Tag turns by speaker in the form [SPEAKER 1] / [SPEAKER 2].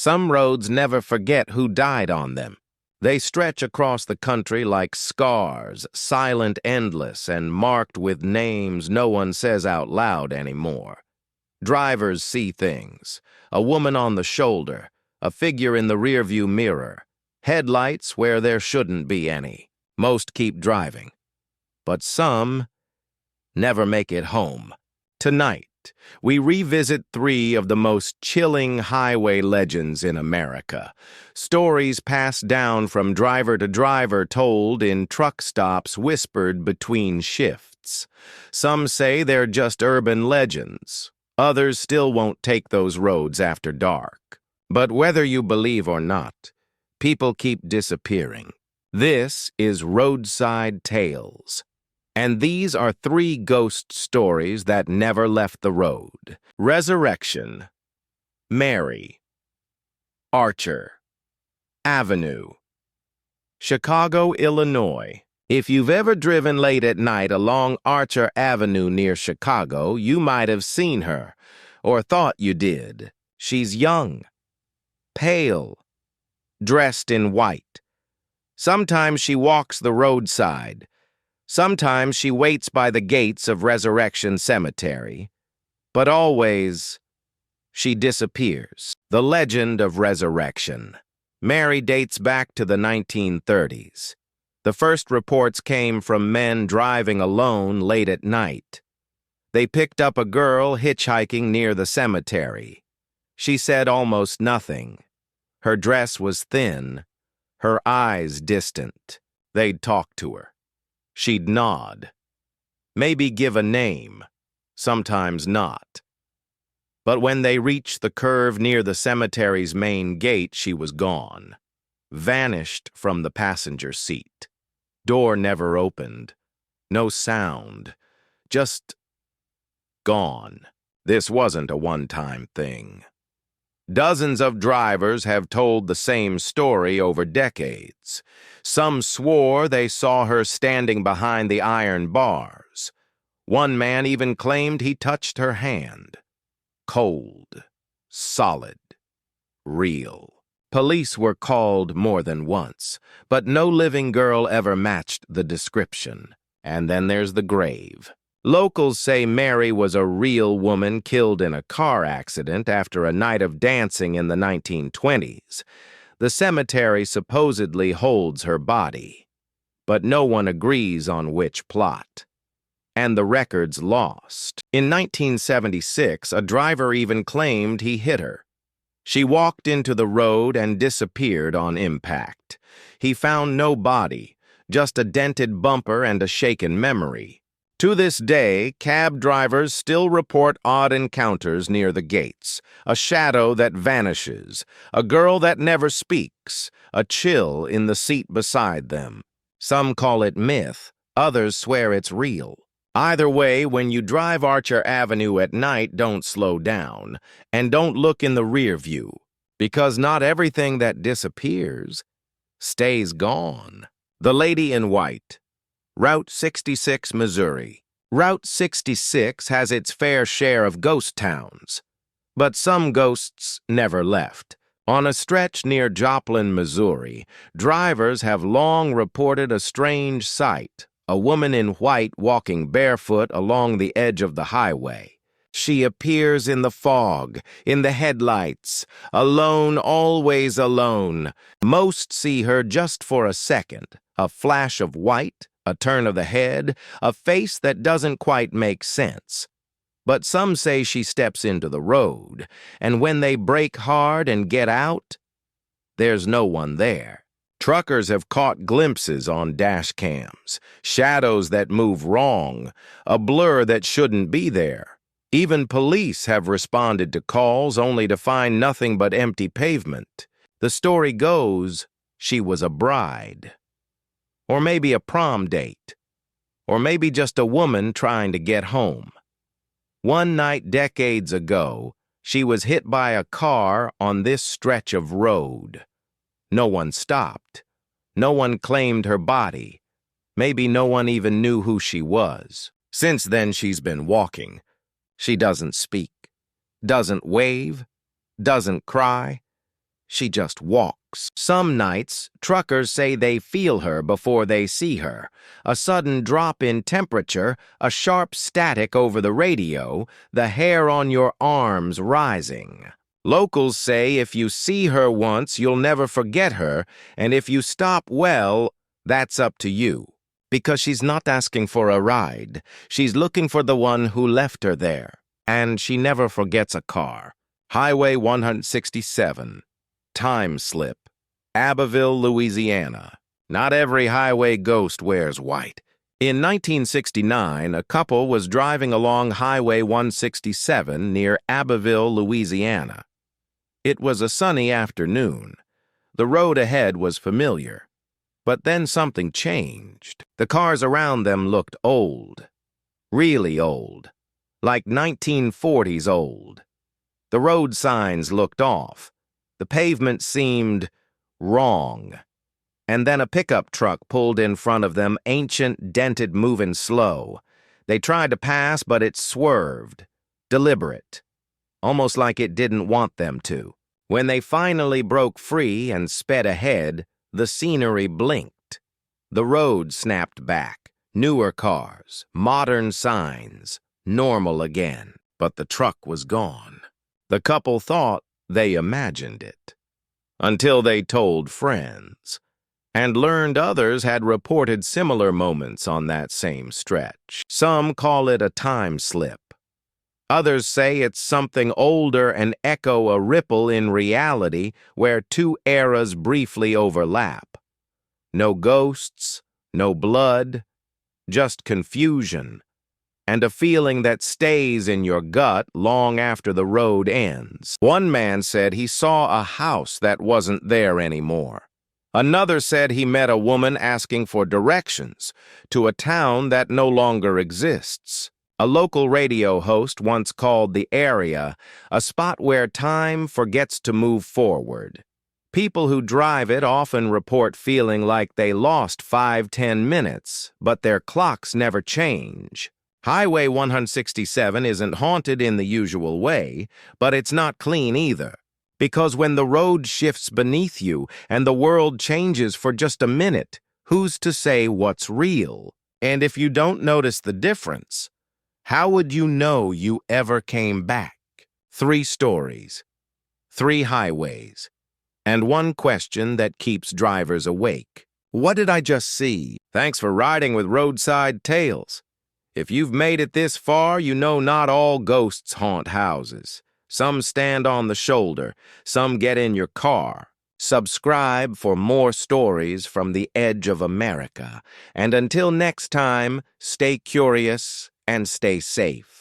[SPEAKER 1] Some roads never forget who died on them. They stretch across the country like scars, silent, endless, and marked with names no one says out loud anymore. Drivers see things: a woman on the shoulder, a figure in the rearview mirror, headlights where there shouldn't be any. Most keep driving, but some never make it home. Tonight, we revisit three of the most chilling highway legends in America. Stories passed down from driver to driver, told in truck stops, whispered between shifts. Some say they're just urban legends. Others still won't take those roads after dark. But whether you believe or not, people keep disappearing. This is Roadside Tales. And these are three ghost stories that never left the road. Resurrection, Mary, Archer, Avenue. Chicago, Illinois. If you've ever driven late at night along Archer Avenue near Chicago, you might have seen her, or thought you did. She's young, pale, dressed in white. Sometimes she walks the roadside. Sometimes she waits by the gates of Resurrection Cemetery, but always she disappears. The legend of Resurrection. Mary dates back to the 1930s. The first reports came from men driving alone late at night. They picked up a girl hitchhiking near the cemetery. She said almost nothing. Her dress was thin, her eyes distant. They'd talk to her. She'd nod, maybe give a name, sometimes not. But when they reached the curve near the cemetery's main gate, she was gone, vanished from the passenger seat. Door never opened, no sound, just gone. This wasn't a one-time thing. Dozens of drivers have told the same story over decades. Some swore they saw her standing behind the iron bars. One man even claimed he touched her hand. Cold, solid, real. Police were called more than once, but no living girl ever matched the description. And then there's the grave. Locals say Mary was a real woman killed in a car accident after a night of dancing in the 1920s. The cemetery supposedly holds her body, but no one agrees on which plot. And the record's lost. In 1976, a driver even claimed he hit her. She walked into the road and disappeared on impact. He found no body, just a dented bumper and a shaken memory. To this day, cab drivers still report odd encounters near the gates, a shadow that vanishes, a girl that never speaks, a chill in the seat beside them. Some call it myth, others swear it's real. Either way, when you drive Archer Avenue at night, don't slow down, and don't look in the rear view, because not everything that disappears stays gone. The Lady in White. Route 66, Missouri. Route 66 has its fair share of ghost towns, but some ghosts never left. On a stretch near Joplin, Missouri, drivers have long reported a strange sight: a woman in white walking barefoot along the edge of the highway. She appears in the fog, in the headlights, alone, always alone. Most see her just for a second, a flash of white, a turn of the head, a face that doesn't quite make sense. But some say she steps into the road, and when they brake hard and get out, there's no one there. Truckers have caught glimpses on dash cams, shadows that move wrong, a blur that shouldn't be there. Even police have responded to calls only to find nothing but empty pavement. The story goes she was a bride. Or maybe a prom date. Or maybe just a woman trying to get home. One night decades ago, she was hit by a car on this stretch of road. No one stopped. No one claimed her body. Maybe no one even knew who she was. Since then, she's been walking. She doesn't speak, doesn't wave, doesn't cry. She just walks. Some nights, truckers say they feel her before they see her. A sudden drop in temperature, a sharp static over the radio, the hair on your arms rising. Locals say if you see her once, you'll never forget her, and if you stop, well, that's up to you. Because she's not asking for a ride. She's looking for the one who left her there. And she never forgets a car. Highway 167. Time slip. Abbeville, Louisiana. Not every highway ghost wears white. In 1969, a couple was driving along Highway 167 near Abbeville, Louisiana. It was a sunny afternoon. The road ahead was familiar. But then something changed. The cars around them looked old. Really old. Like 1940s old. The road signs looked off. The pavement seemed wrong. And then a pickup truck pulled in front of them, ancient, dented, moving slow. They tried to pass, but it swerved. Deliberate. Almost like it didn't want them to. When they finally broke free and sped ahead, the scenery blinked. The road snapped back. Newer cars, modern signs, normal again. But the truck was gone. The couple thought they imagined it. Until they told friends. And learned others had reported similar moments on that same stretch. Some call it a time slip. Others say it's something older and echo a ripple in reality where two eras briefly overlap. No ghosts, no blood, just confusion, and a feeling that stays in your gut long after the road ends. One man said he saw a house that wasn't there anymore. Another said he met a woman asking for directions to a town that no longer exists. A local radio host once called the area a spot where time forgets to move forward. People who drive it often report feeling like they lost 5-10 minutes, but their clocks never change. Highway 167 isn't haunted in the usual way, but it's not clean either. Because when the road shifts beneath you and the world changes for just a minute, who's to say what's real? And if you don't notice the difference, how would you know you ever came back? 3 stories, 3 highways, and one question that keeps drivers awake. What did I just see? Thanks for riding with Roadside Tales. If you've made it this far, you know not all ghosts haunt houses. Some stand on the shoulder, some get in your car. Subscribe for more stories from the edge of America. And until next time, stay curious and stay safe.